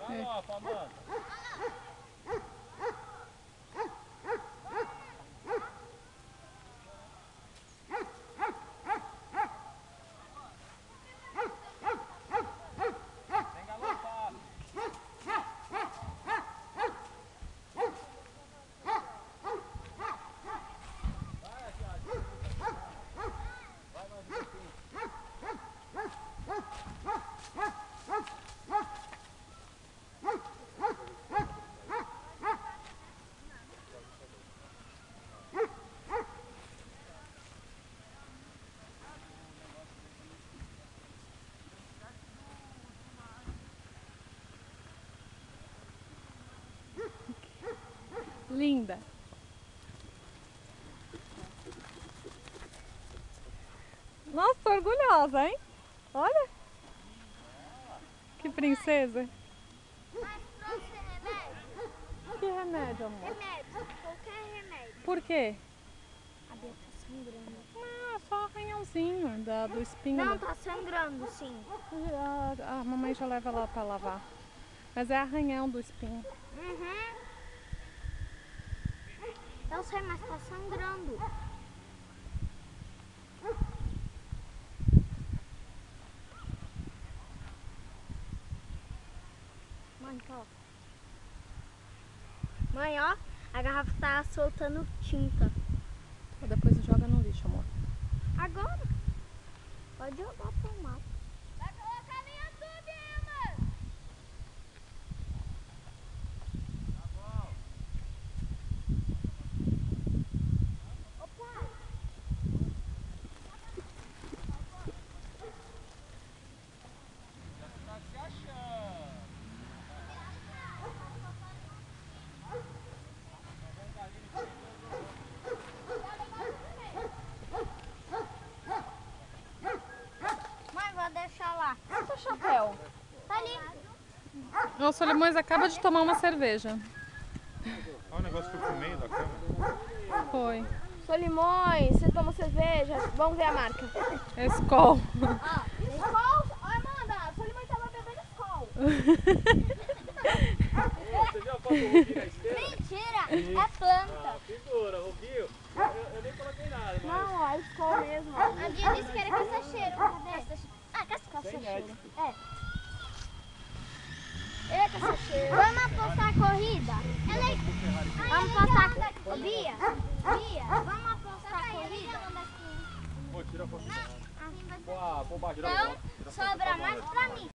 Farofa, mano. Tem galopado. Vai, Thiago. Vai mais um pouquinho. Linda. Nossa, tô orgulhosa, hein? Olha. Que princesa. Mas trouxe remédio? Que remédio, amor? Remédio, qualquer remédio. Por quê? A Bia tá sangrando. Ah, só arranhãozinho do espinho. Não, tá sangrando, sim. A mamãe já leva lá pra lavar. Mas é arranhão do espinho. Uhum. Eu sei, mas tá sangrando. Mãe, ó. Mãe, ó. A garrafa tá soltando tinta. Depois joga no lixo, amor. Agora? Pode jogar pro mato. Vai colocar no YouTube, Emma! Tá bom. Opa! Já tá se achando. Mãe, vou deixar lá. Cadê o chapéu? Tá ali. O Solimões acaba de tomar uma cerveja. Olha o negócio que foi pro meio da câmera. Foi. Solimões, você toma cerveja? Vamos ver a marca. Skol. Skol? Amanda, Solimões tava bebendo Skol. Você viu a foto do Rubi na esteira? Mentira! É planta. Ah, figura, Rubinho. Eu nem coloquei nada, mas... Não, ó, é Skol mesmo. A Bia disse que era caçacheiro. Cadê? Ah, caçacheiro. É. Ele é caçacheiro. Vamos apostar a corrida? Vamos apostar. Ô, Bia, vamos apostar a corrida? Pô, tira a foto. Pô, a bobagem. Então, sobra mais pra mim.